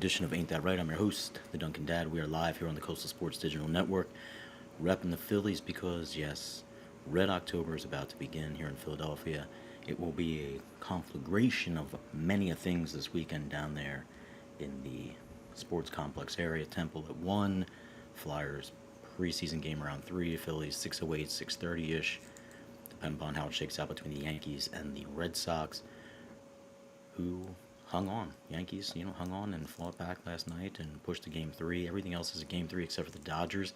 edition of Ain't That Right? I'm your host, the Duncan Dad. We are live here on the Coastal Sports Digital Network, repping the Phillies because, yes, Red October is about to begin here in Philadelphia. It will be a conflagration of many a things this weekend down there in the sports complex area. Temple at 1, Flyers preseason game around 3, Phillies 6:08, 6:30-ish, depending upon how it shakes out between the Yankees and the Red Sox, who hung on. Yankees, hung on and fought back last night and pushed to game 3. Everything else is a game 3 except for the Dodgers.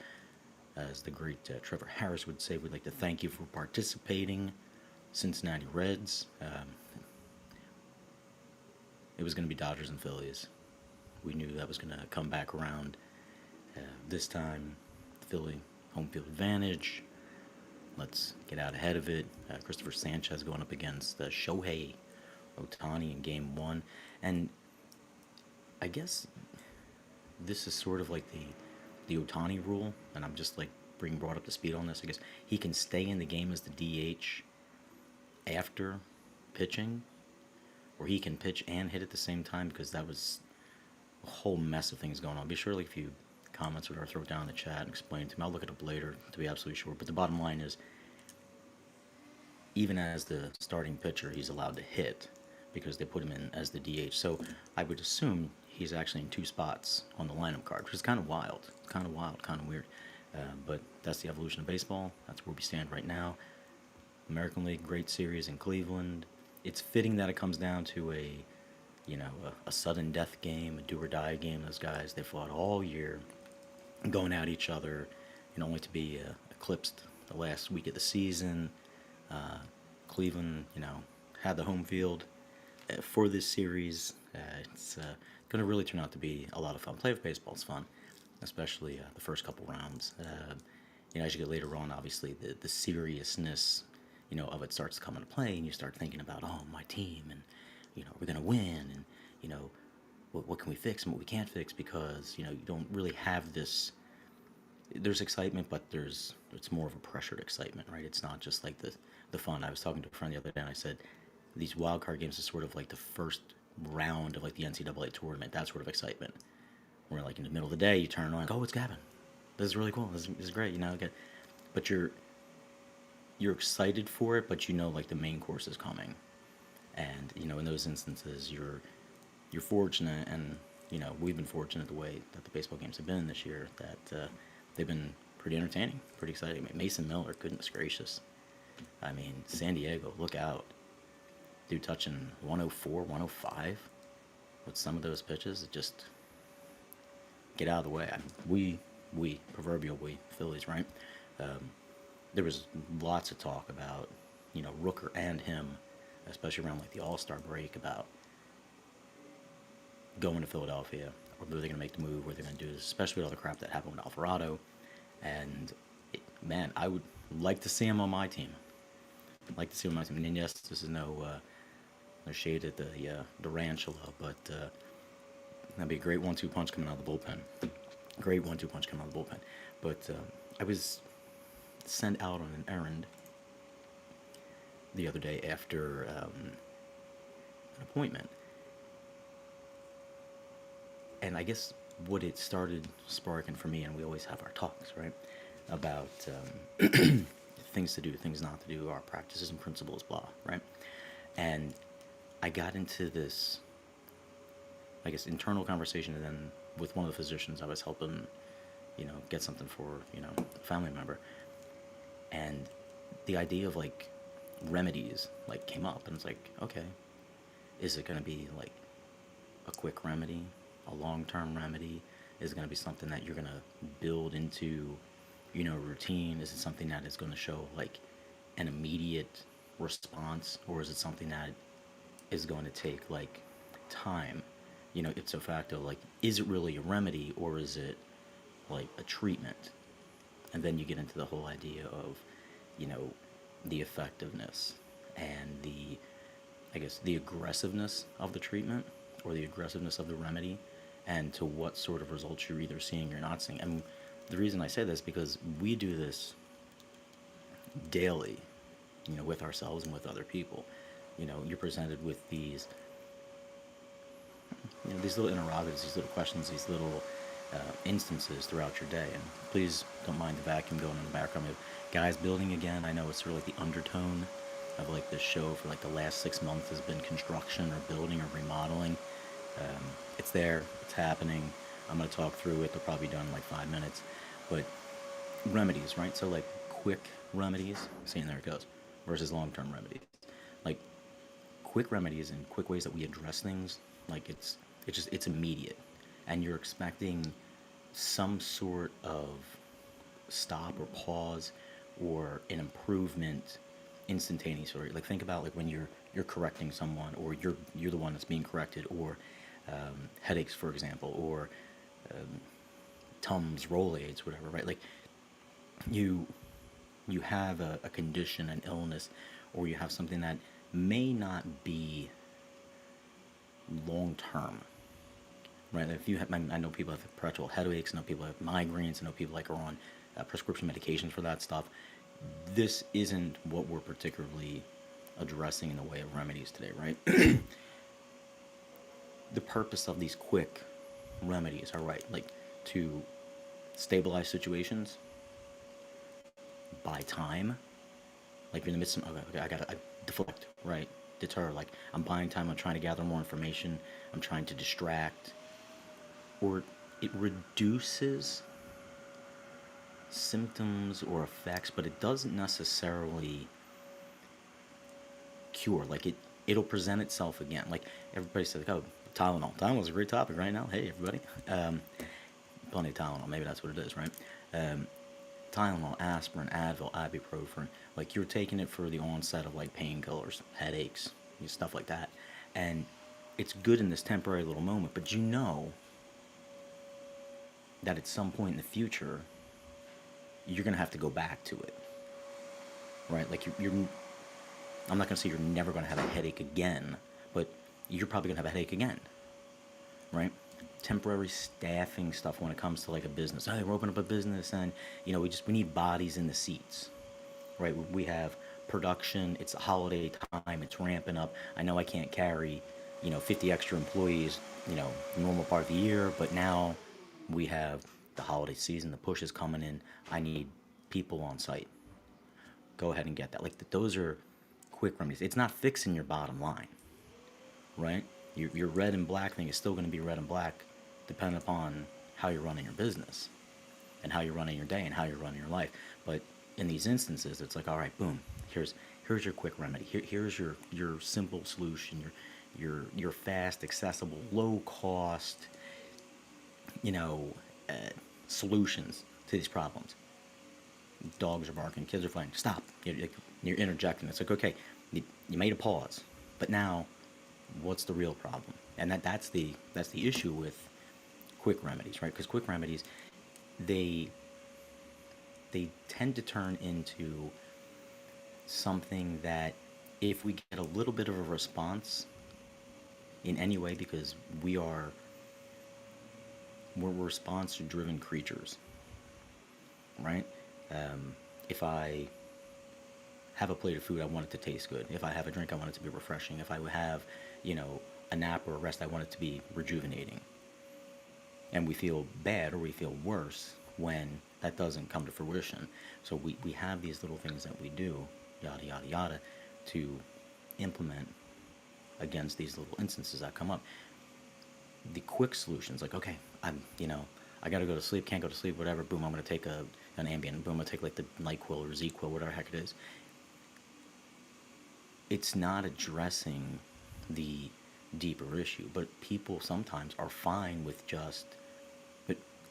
As the great Trevor Harris would say, we'd like to thank you for participating, Cincinnati Reds. It was going to be Dodgers and Phillies. We knew that was going to come back around. This time, Philly home field advantage. Let's get out ahead of it. Christopher Sanchez going up against Shohei Ohtani in game 1. And I guess this is sort of like the Ohtani rule, and I'm just like being brought up to speed on this. I guess he can stay in the game as the DH after pitching, or he can pitch and hit at the same time, because that was a whole mess of things going on. Be sure to leave a few comments or throw it down in the chat and explain it to me. I'll look it up later to be absolutely sure. But the bottom line is, even as the starting pitcher, he's allowed to hit because they put him in as the DH. So I would assume he's actually in 2 spots on the lineup card, which is kind of wild, kind of weird. But that's the evolution of baseball. That's where we stand right now. American League, great series in Cleveland. It's fitting that it comes down to a sudden death game, a do or die game. Those guys, they fought all year, going at each other, only to be eclipsed the last week of the season. Cleveland, had the home field for this series. It's going to really turn out to be a lot of fun. Play of baseball is fun, especially the first couple rounds. As you get later on, obviously the seriousness, of it starts to come into play, and you start thinking about, oh, my team, and we're going to win, and what can we fix and what we can't fix, because you don't really have this. There's excitement, but it's more of a pressured excitement, right? It's not just like the fun. I was talking to a friend the other day, and I said these wild card games is sort of like the first round of like the NCAA tournament. That sort of excitement, where like in the middle of the day you turn on, like, oh, it's Gavin. This is really cool. This is great. But you're excited for it, but like the main course is coming, and in those instances you're fortunate, and we've been fortunate the way that the baseball games have been this year, that they've been pretty entertaining, pretty exciting. I mean, Mason Miller, goodness gracious. I mean, San Diego, look out. Dude touching 104, 105 with some of those pitches. It just get out of the way. Proverbial we, Phillies, right? There was lots of talk about, Rooker and him, especially around like the All-Star break, about going to Philadelphia, or whether they're going to make the move, what they're going to do, especially with all the crap that happened with Alvarado. And, man, I would like to see him on my team. I'd like to see him on my team. And yes, this is no shade at the Durantula, but that'd be a great 1-2 punch coming out of the bullpen. Great 1-2 punch coming out of the bullpen. But I was sent out on an errand the other day after an appointment. And I guess what it started sparking for me, and we always have our talks, right, about things to do, things not to do, our practices and principles, blah, right? And I got into this, I guess, internal conversation, and then with one of the physicians I was helping, get something for, a family member. And the idea of, like, remedies, like, came up, and it's like, okay, is it going to be, like, a quick remedy, a long-term remedy? Is it going to be something that you're going to build into, routine? Is it something that is going to show, like, an immediate response, or is it something that is going to take, like, time? Ipso facto, like, is it really a remedy, or is it, like, a treatment? And then you get into the whole idea of, the effectiveness and the aggressiveness of the treatment, or the aggressiveness of the remedy, and to what sort of results you're either seeing or not seeing. And the reason I say this, because we do this daily, with ourselves and with other people. You're presented with these these little interrogatives, these little questions, these little instances throughout your day. And please don't mind the vacuum going in the background. We have guys building again. I know it's sort of like the undertone of like this show for like the last 6 months has been construction or building or remodeling. It's there, it's happening. I'm going to talk through it. They'll probably be done in like 5 minutes. But remedies, right? So like quick remedies, seeing there it goes, versus long-term remedies. Like quick remedies and quick ways that we address things, like it's immediate, and you're expecting some sort of stop or pause or an improvement instantaneously. Like think about like when you're correcting someone, or you're the one that's being corrected, or headaches, for example, or Tums, Rolaids, whatever, right? Like you you have a condition, an illness, or you have something that may not be long term, right? If you have, I know people have perpetual headaches, I know people have migraines, I know people like are on prescription medications for that stuff. This isn't what we're particularly addressing in the way of remedies today, right? The purpose of these quick remedies are right, like to stabilize situations, buy time. Like you're in the midst of, okay, I deflect, right? Deter. Like I'm buying time. I'm trying to gather more information. I'm trying to distract, or it reduces symptoms or effects, but it doesn't necessarily cure. Like it'll present itself again. Like everybody says, like, oh, Tylenol. Tylenol's a great topic right now. Hey, everybody. Plenty of Tylenol. Maybe that's what it is, right? Um, Tylenol, aspirin, Advil, ibuprofen. Like you're taking it for the onset of like painkillers, headaches, stuff like that, and it's good in this temporary little moment. But you know that at some point in the future, you're gonna have to go back to it, right? Like you're I'm not gonna say you're never gonna have a headache again, but you're probably gonna have a headache again, right? Temporary staffing stuff when it comes to like a business. Hey, we're opening up a business, and we need bodies in the seats, right? We have production. It's a holiday time. It's ramping up. I know I can't carry 50 extra employees, normal part of the year, but now we have the holiday season. The push is coming in. I need people on site. Go ahead and get that. Like those are quick remedies. It's not fixing your bottom line, right? Your red and black thing is still going to be red and black, depending upon how you're running your business, and how you're running your day, and how you're running your life. But in these instances, it's like, all right, boom, here's your quick remedy. Here's your simple solution. Your fast, accessible, low cost, you know, uh, solutions to these problems. Dogs are barking, kids are fighting. Stop. You're interjecting. It's like, okay, you made a pause, but now, what's the real problem? And that's the issue with quick remedies, right? Because quick remedies, they tend to turn into something that, if we get a little bit of a response in any way, because we're response driven creatures, right? If I have a plate of food, I want it to taste good. If I have a drink, I want it to be refreshing. If I have, a nap or a rest, I want it to be rejuvenating. And we feel bad, or we feel worse when that doesn't come to fruition. So we have these little things that we do, yada, yada, yada, to implement against these little instances that come up. The quick solutions, like, okay, I gotta go to sleep, can't go to sleep, whatever, boom, I'm gonna take an Ambien, boom, I'm gonna take like the NyQuil or ZQuil, whatever the heck it is. It's not addressing the deeper issue, but people sometimes are fine with just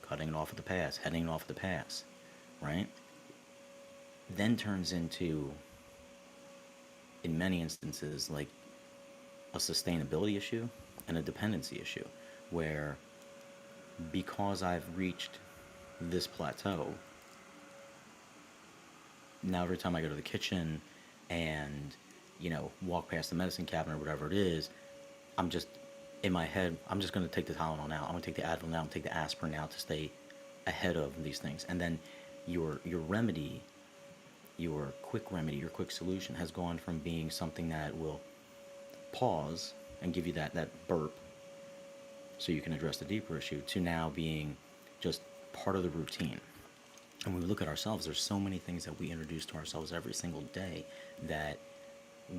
cutting it off at the pass, heading it off at the pass, right? Then turns into, in many instances, like a sustainability issue and a dependency issue, where because I've reached this plateau, now every time I go to the kitchen and walk past the medicine cabinet or whatever it is, I'm just in my head, I'm just going to take the Tylenol now. I'm going to take the Advil now. I'm going to take the aspirin now to stay ahead of these things. And then your remedy, your quick remedy, your quick solution has gone from being something that will pause and give you that burp, so you can address the deeper issue, to now being just part of the routine. And when we look at ourselves, there's so many things that we introduce to ourselves every single day that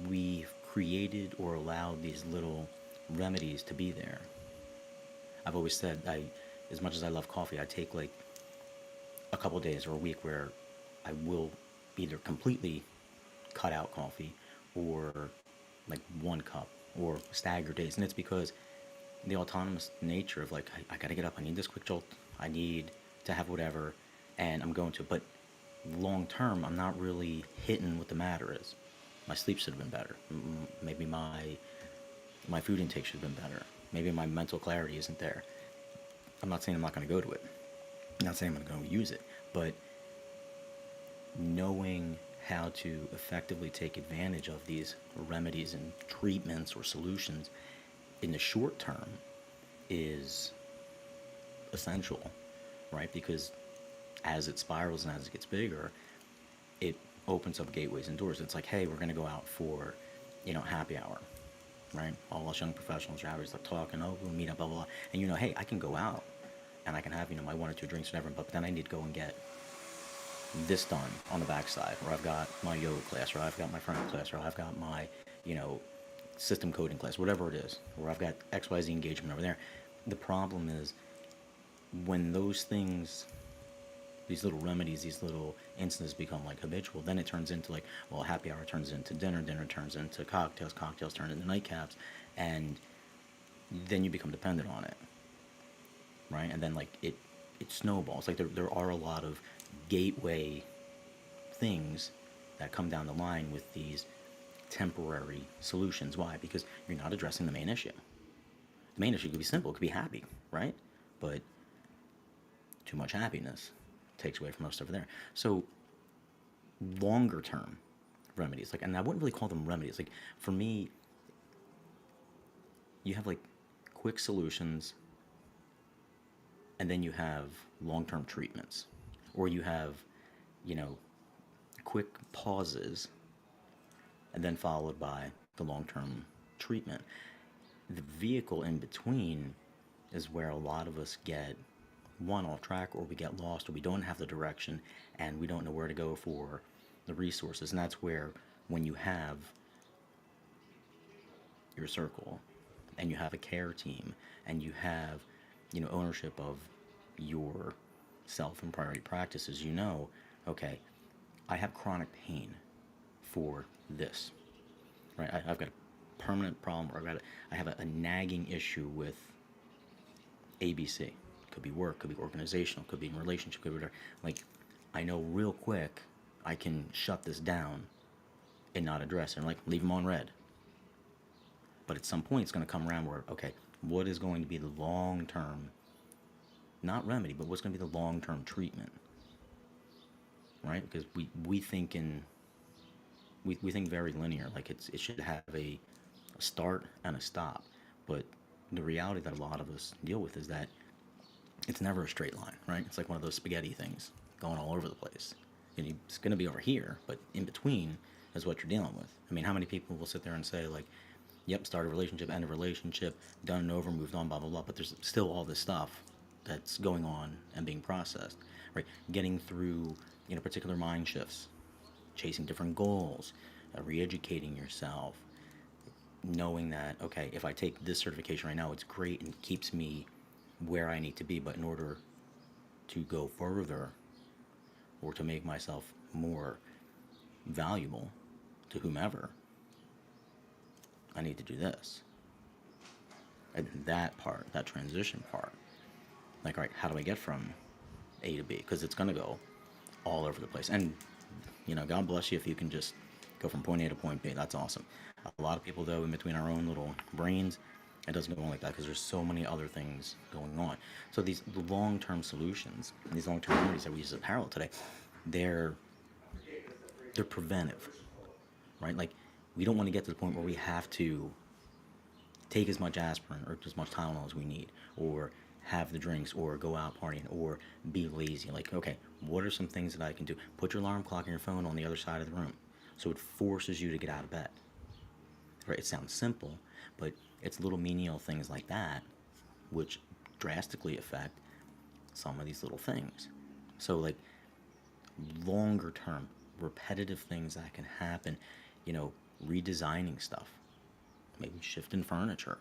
we've created or allowed these little remedies to be there. I've always said, as much as I love coffee, I take like a couple days or a week where I will either completely cut out coffee or like 1 cup or stagger days. And it's because the autonomous nature of like, I gotta get up, I need this quick jolt, I need to have whatever, and I'm going to. But long term, I'm not really hitting what the matter is. My sleep should have been better. Maybe my food intake should have been better. Maybe my mental clarity isn't there. I'm not saying I'm not going to go to it. I'm not saying I'm going to use it, but knowing how to effectively take advantage of these remedies and treatments or solutions in the short term is essential, right? Because as it spirals and as it gets bigger, it opens up gateways and doors. It's like, hey, we're going to go out for, happy hour, right? All us young professionals are always like talking, oh, we'll meet up, blah, blah, blah. And hey, I can go out and I can have, my 1 or 2 drinks, whatever, but then I need to go and get this done on the backside, or I've got my yoga class, or I've got my front class, or I've got my, system coding class, whatever it is, or I've got XYZ engagement over there. The problem is when those things, these little remedies, these little instances become like habitual, then it turns into like, well, happy hour turns into dinner, dinner turns into cocktails, cocktails turn into nightcaps, and then you become dependent on it, right? And then like it snowballs. Like there are a lot of gateway things that come down the line with these temporary solutions. Why? Because you're not addressing the main issue. The main issue could be simple, it could be happy, right? But too much happiness takes away from most over there. So longer term remedies, like, and I wouldn't really call them remedies. Like for me, you have like quick solutions, and then you have long term treatments, or you have, quick pauses, and then followed by the long term treatment. The vehicle in between is where a lot of us get one off track, or we get lost, or we don't have the direction and we don't know where to go for the resources. And that's where, when you have your circle and you have a care team and you have, ownership of your self and priority practices, okay, I have chronic pain for this, right? I've got a permanent problem, or I have a nagging issue with ABC. Could be work, could be organizational, could be in relationship, could be whatever. Like, I know real quick I can shut this down and not address it. And like, leave them on red. But at some point, it's going to come around where, okay, what is going to be the long term, not remedy, but what's going to be the long term treatment, right? Because we think we think very linear, like it should have a start and a stop. But the reality that a lot of us deal with is that it's never a straight line, right? It's like one of those spaghetti things going all over the place. And it's going to be over here, but in between is what you're dealing with. I mean, how many people will sit there and say, like, yep, start a relationship, end a relationship, done and over, moved on, blah, blah, blah, but there's still all this stuff that's going on and being processed, right? Getting through, particular mind shifts, chasing different goals, re-educating yourself, knowing that, okay, if I take this certification right now, it's great and keeps me where I need to be, but in order to go further or to make myself more valuable to whomever, I need to do this. And that part, that transition part, like, all right, how do I get from A to B? Because it's going to go all over the place. And, God bless you if you can just go from point A to point B. That's awesome. A lot of people, though, in between our own little brains, it doesn't go on like that because there's so many other things going on. So these long-term solutions, these long-term remedies that we use as a parallel today, they're preventive, right? Like, we don't want to get to the point where we have to take as much aspirin or as much Tylenol as we need, or have the drinks, or go out partying, or be lazy. Like, okay, what are some things that I can do? Put your alarm clock and your phone on the other side of the room, so it forces you to get out of bed. Right? It sounds simple, but it's little menial things like that which drastically affect some of these little things. So, like, longer term, repetitive things that can happen, you know, redesigning stuff, maybe shifting furniture,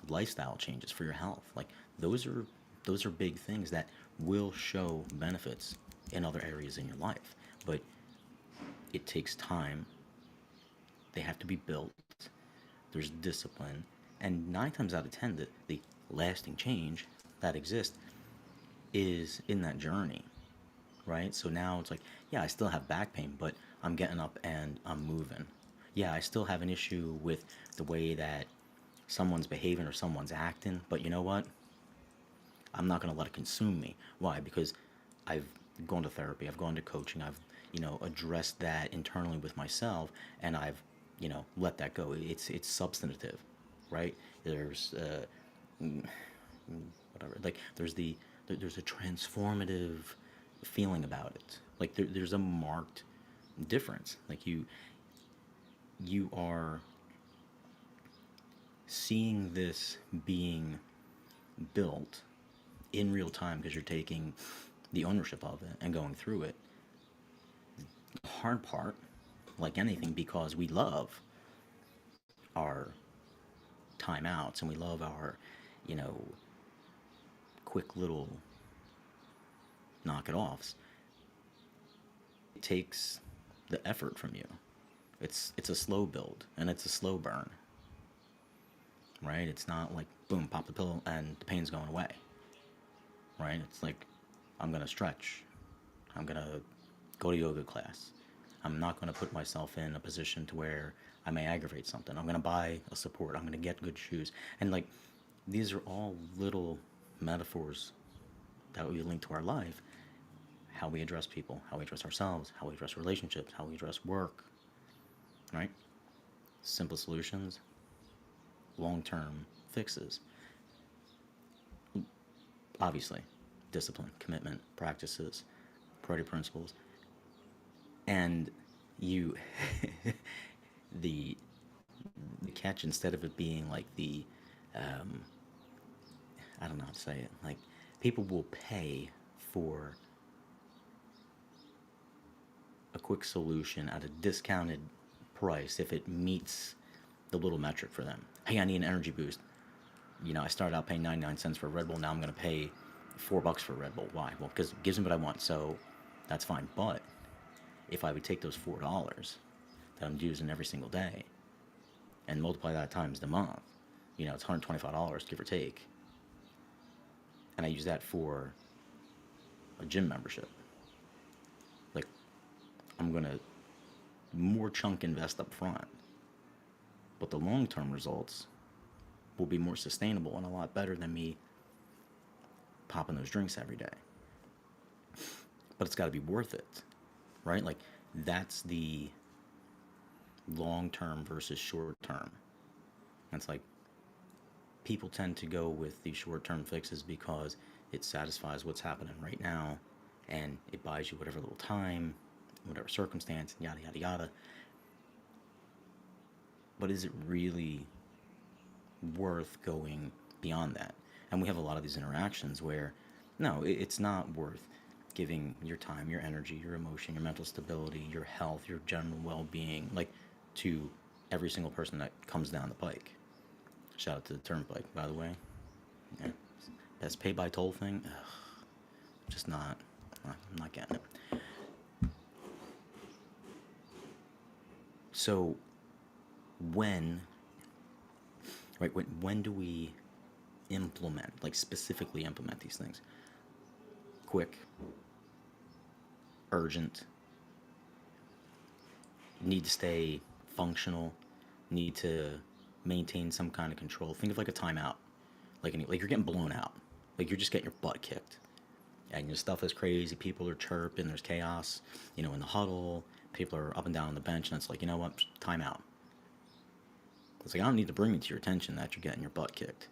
lifestyle changes for your health. Like, those are those are big things that will show benefits in other areas in your life. But it takes time. They have to be built. There's discipline. And 9 times out of 10, the lasting change that exists is in that journey, right? So now it's like, yeah, I still have back pain, but I'm getting up and I'm moving. Yeah, I still have an issue with the way that someone's behaving or someone's acting, but you know what? I'm not going to let it consume me. Why? Because I've gone to therapy, I've gone to coaching, I've, addressed that internally with myself, and I've, let that go. It's substantive, right? There's whatever. Like there's a transformative feeling about it. Like there's a marked difference. Like you are seeing this being built in real time because you're taking the ownership of it and going through it. The hard part, like anything, because we love our timeouts and we love our, you know, quick little knock it offs. It takes the effort from you. It's a slow build and it's a slow burn, right? It's not like boom, pop the pill and the pain's going away, right? It's like I'm gonna stretch, I'm gonna go to yoga class. I'm not gonna put myself in a position to where I may aggravate something. I'm gonna buy a support. I'm gonna get good shoes, and like these are all little metaphors that we link to our life, how we address people, how we address ourselves, how we address relationships, how we address work, right? Simple solutions, long term fixes. Obviously, discipline, commitment, practices, priority principles, and you, the, the catch, instead of it being like um, I don't know how to say it, like people will pay for a quick solution at a discounted price if it meets the little metric for them. Hey, I need an energy boost. I started out paying 99 cents for a Red Bull. Now I'm going to pay $4 for a Red Bull. Why? Well, because it gives me what I want. So that's fine. But if I would take those $4 that I'm using every single day and multiply that times the month, it's $125, give or take. And I use that for a gym membership. Like, I'm going to more chunk invest up front. But the long term results will be more sustainable and a lot better than me popping those drinks every day. But it's got to be worth it, right? Like, that's the long term versus short term. And it's like people tend to go with the short term fixes because it satisfies what's happening right now and it buys you whatever little time, whatever circumstance, yada, yada, yada. But is it really worth going beyond that? And we have a lot of these interactions where, no, it's not worth giving your time, your energy, your emotion, your mental stability, your health, your general well being, like, to every single person that comes down the pike. Shout out to the Turnpike, by the way. Yeah. That's pay by toll thing. Ugh, just not. I'm not getting it. So, when, right? When do we implement, like specifically implement these things? Quick, urgent, need to stay functional, need to maintain some kind of control. Think of like a timeout, like you're getting blown out, like you're just getting your butt kicked, and your stuff is crazy. People are chirping. There's chaos, in the huddle. People are up and down on the bench, and it's like, you know what? Timeout. It's like, I don't need to bring it to your attention that you're getting your butt kicked.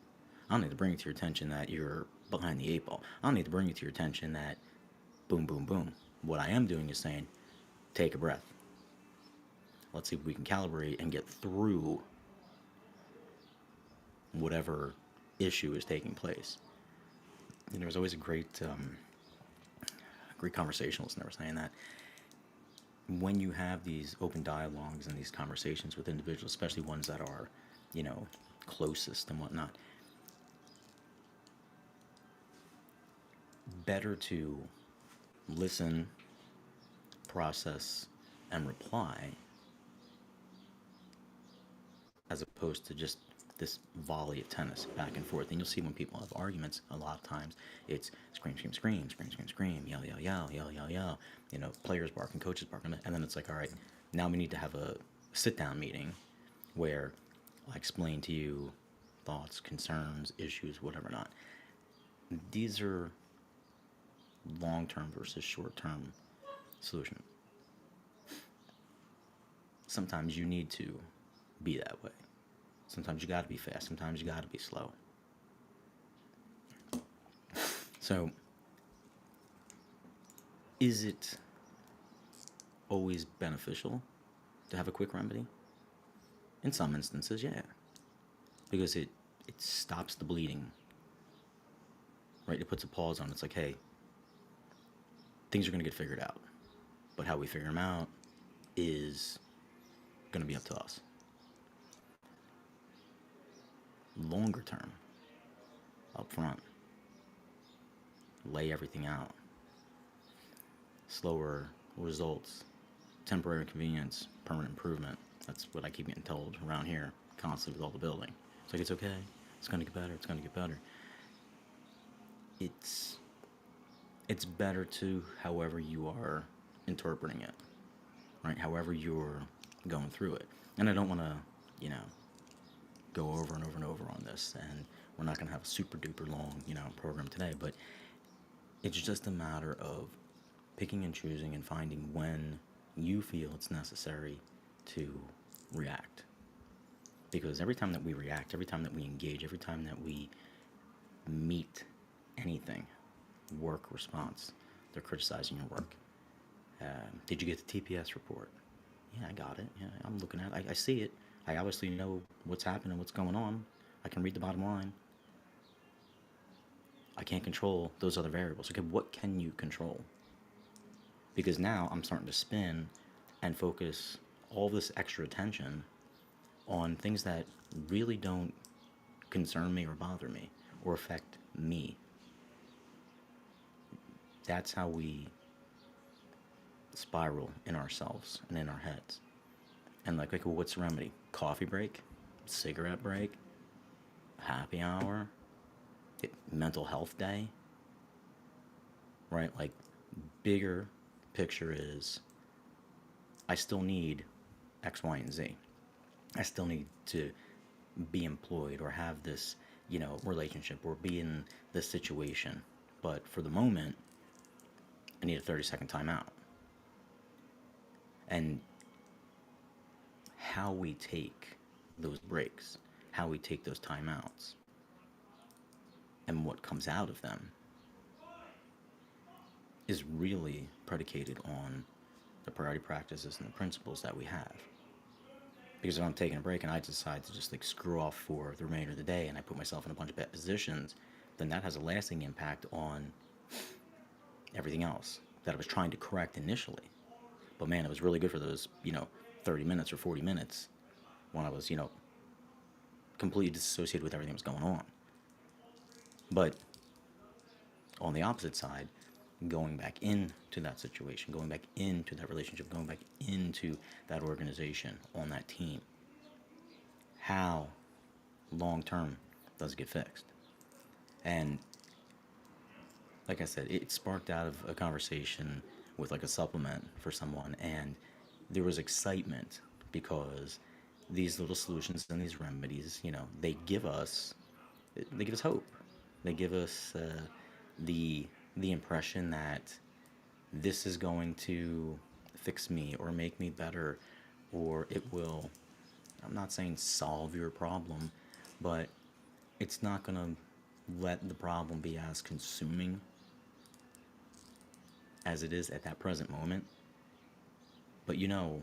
I don't need to bring it to your attention that you're behind the eight ball. I don't need to bring it to your attention that boom, boom, boom. What I am doing is saying, take a breath. Let's see if we can calibrate and get through whatever issue is taking place. And there was always a great conversationalist never saying that when you have these open dialogues and these conversations with individuals, especially ones that are, you know, closest and whatnot, better to listen, process, and reply as opposed to just this volley of tennis back and forth. And you'll see when people have arguments, a lot of times it's scream, scream, scream, scream, scream, scream, yell, yell, yell, yell, yell, yell. You know, players barking, coaches barking, and then it's like, all right, now we need to have a sit-down meeting where I explain to you thoughts, concerns, issues, whatever not. These are long-term versus short-term solution. Sometimes you need to be that way. Sometimes you got to be fast. Sometimes you got to be slow. So, is it always beneficial to have a quick remedy? In some instances, yeah, because it stops the bleeding. Right? It puts a pause on it. It's like, hey, things are going to get figured out, but how we figure them out is going to be up to us. Longer term, up front, lay everything out. Slower results, temporary inconvenience, permanent improvement. That's what I keep getting told around here constantly with all the building. It's like, it's okay. It's going to get better. It's going to get better. It's better to however you are interpreting it, right? However you're going through it. And I don't want to, you know, go over and over and over on this, and we're not going to have a super duper long, you know, program today, but it's just a matter of picking and choosing and finding when you feel it's necessary to react. Because every time that we react, every time that we engage, every time that we meet anything, work, response, they're criticizing your work. Did you get the TPS report? Yeah, I got it. Yeah, I'm looking at it. I see it. I obviously know what's happening, what's going on. I can read the bottom line. I can't control those other variables. Okay, what can you control? Because now I'm starting to spin and focus all this extra attention on things that really don't concern me or bother me or affect me. That's how we spiral in ourselves and in our heads. And like, well, what's the remedy? Coffee break, cigarette break, happy hour, mental health day, right? Like, bigger picture is I still need X, Y, and Z. I still need to be employed or have this, you know, relationship or be in this situation. But for the moment, I need a 30-second timeout. And how we take those breaks, how we take those timeouts, and what comes out of them is really predicated on the priority practices and the principles that we have. Because if I'm taking a break and I decide to just like screw off for the remainder of the day and I put myself in a bunch of bad positions, then that has a lasting impact on everything else that I was trying to correct initially. But man, it was really good for those, you know, 30 minutes or 40 minutes when I was, you know, completely disassociated with everything that was going on. But on the opposite side, going back into that situation, going back into that relationship, going back into that organization, on that team, how long term does it get fixed? And like I said, it sparked out of a conversation with like a supplement for someone, and there was excitement because these little solutions and these remedies, you know, they give us hope. They give us the impression that this is going to fix me or make me better, or it will. I'm not saying solve your problem, but it's not going to let the problem be as consuming as it is at that present moment. But you know,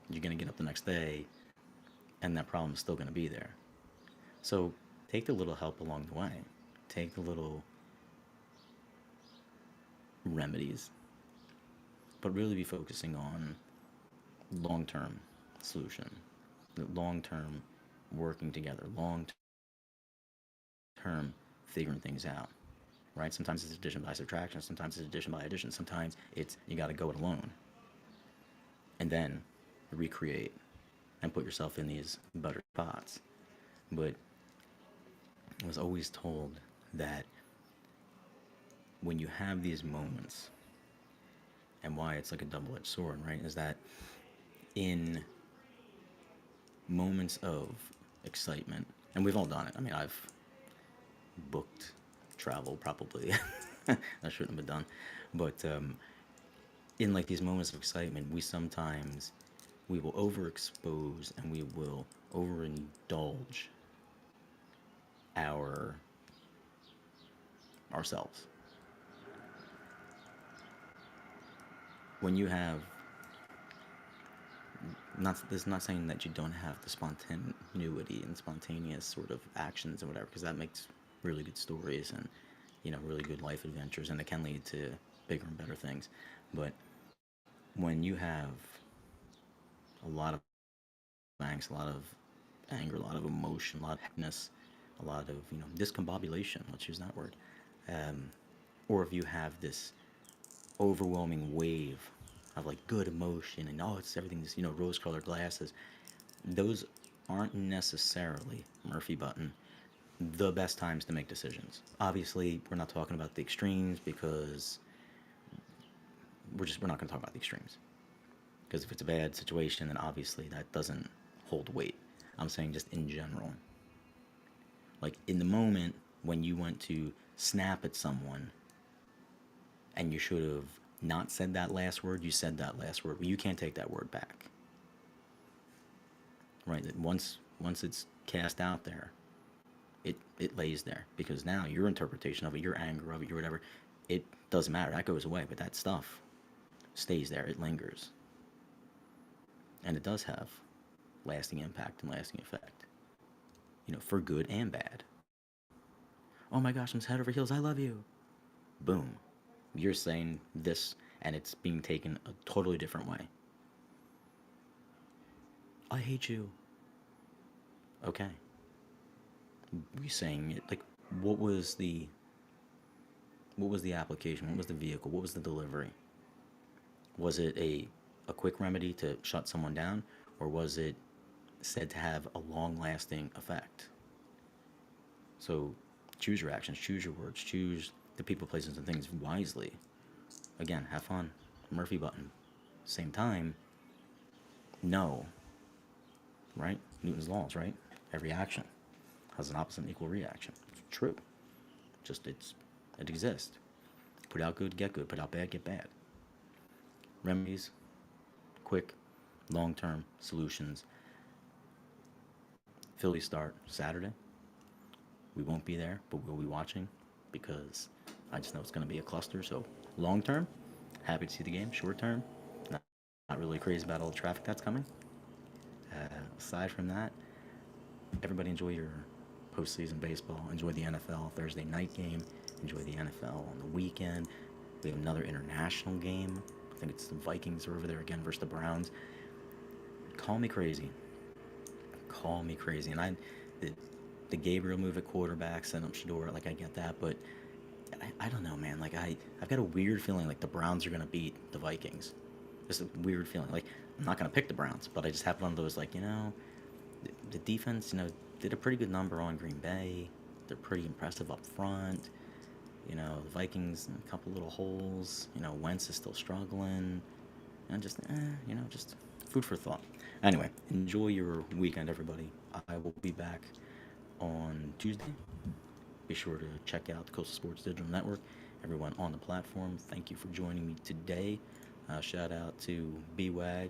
you're going to get up the next day and that problem's still going to be there. So Take the little help along the way. Take the little remedies, but really be focusing on long term solution, the long term working together, long term figuring things out. Right? Sometimes it's addition by subtraction, sometimes it's addition by addition, sometimes it's you got to go it alone and then recreate and put yourself in these better spots. But I was always told that when you have these moments, and why it's like a double edged sword, right, is that in moments of excitement, and we've all done it. I mean, I've booked travel probably I shouldn't have been done, but in like these moments of excitement, we will overexpose and we will overindulge our ourselves. When you have not this is not saying that you don't have the spontaneity and spontaneous sort of actions and whatever, because that makes really good stories and really good life adventures, and it can lead to bigger and better things. But when you have a lot of angst, a lot of anger, a lot of emotion, a lot of happiness, a lot of discombobulation, let's use that word, um, or if you have this overwhelming wave of like good emotion and it's everything's rose-colored glasses, those aren't necessarily, Murphy button, the best times to make decisions. Obviously, we're not talking about the extremes because we're not going to talk about the extremes. Because if it's a bad situation, then obviously that doesn't hold weight. I'm saying just in general. Like in the moment when you went to snap at someone and you should have not said that last word, you said that last word. Well, you can't take that word back. Right? Once it's cast out there, it lays there, because now your interpretation of it, your anger of it, your whatever, it doesn't matter. That goes away, but that stuff stays there. It lingers. And it does have lasting impact and lasting effect, for good and bad. Oh my gosh, I'm head over heels. I love you. Boom. You're saying this, and it's being taken a totally different way. I hate you. Okay. We saying it like, what was the application? What was the vehicle? What was the delivery? Was it a quick remedy to shut someone down, or was it said to have a long-lasting effect? So choose your actions, choose your words, choose the people, places, and things wisely. Again, have fun. Murphy button. Same time, no. Right? Newton's laws, right? Every action has an opposite and equal reaction. It's true. Just it exists. Put out good, get good. Put out bad, get bad. Remedies, quick, long-term solutions. Philly start Saturday. We won't be there, but we'll be watching because I just know it's going to be a cluster. So long term, happy to see the game. Short term, not really crazy about all the traffic that's coming. Aside from that, everybody enjoy your postseason baseball. Enjoy the NFL Thursday night game. Enjoy the NFL on the weekend. We have another international game. I think it's the Vikings are over there again versus the Browns. Call me crazy. Call me crazy. And the Gabriel move at quarterback, send up Shador, like I get that, but I don't know, man. Like I've got a weird feeling like the Browns are gonna beat the Vikings. Just a weird feeling. Like I'm not gonna pick the Browns, but I just have one of those like the defense did a pretty good number on Green Bay. They're pretty impressive up front. The Vikings, a couple little holes. Wentz is still struggling. And just just food for thought. Anyway, enjoy your weekend, everybody. I will be back on Tuesday. Be sure to check out the Coastal Sports Digital Network. Everyone on the platform, thank you for joining me today. Shout out to B-Wag.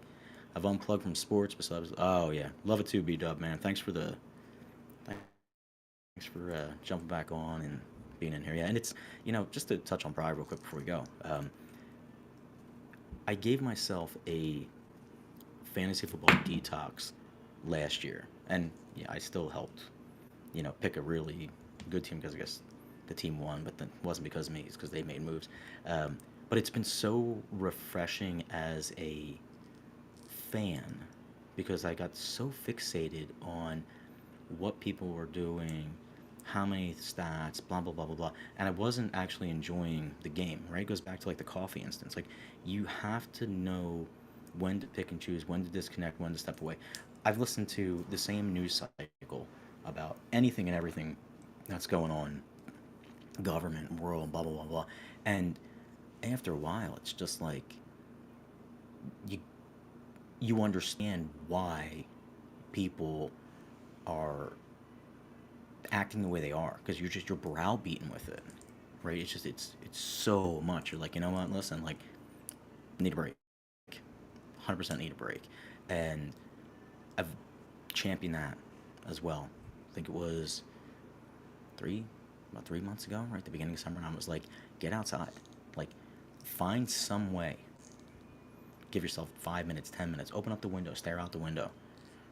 I've unplugged from sports besides. Oh yeah, love it too, B-Dub, man. Thanks for jumping back on and being in here. Yeah, and it's just to touch on Pride real quick before we go. I gave myself a fantasy football detox last year, and yeah, I still helped pick a really good team because I guess the team won, but then it wasn't because of me. It's because they made moves. Um, but it's been so refreshing as a fan because I got so fixated on what people were doing, how many stats, blah blah blah blah blah, and I wasn't actually enjoying the game. Right? It goes back to like the coffee instance. Like you have to know when to pick and choose, when to disconnect, when to step away. I've listened to the same news cycle about anything and everything that's going on, government, world, blah blah blah blah, and after a while, it's just like you you understand why people are acting the way they are because you're browbeaten with it, right? It's so much. You're like, you know what? Listen, like, need a break. 100% need a break, and I've championed that as well. I think it was three about 3 months ago, right at the beginning of summer, and I was like, get outside, like, find some way. Give yourself 5 minutes, 10 minutes. Open up the window, stare out the window.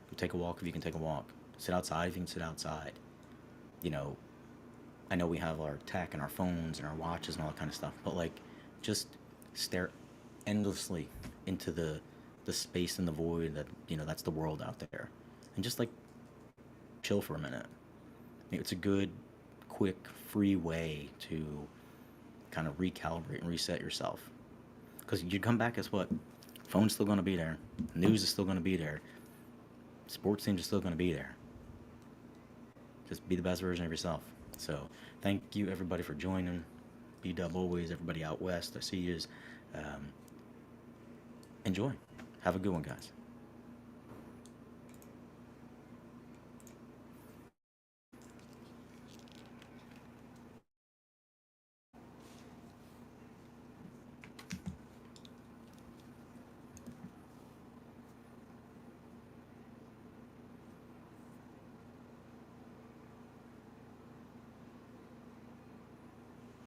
Go take a walk if you can take a walk. Sit outside if you can sit outside. You know, I know we have our tech and our phones and our watches and all that kind of stuff, but like, just stare endlessly into the space and the void that that's the world out there, and just like chill for a minute. It's a good, quick, free way to kind of recalibrate and reset yourself. Because you come back, guess what? Phone's still going to be there. News is still going to be there. Sports teams are still going to be there. Just be the best version of yourself. So, thank you everybody for joining. B Dub always, everybody out west. I see yous. Um, Enjoy. Have a good one, guys.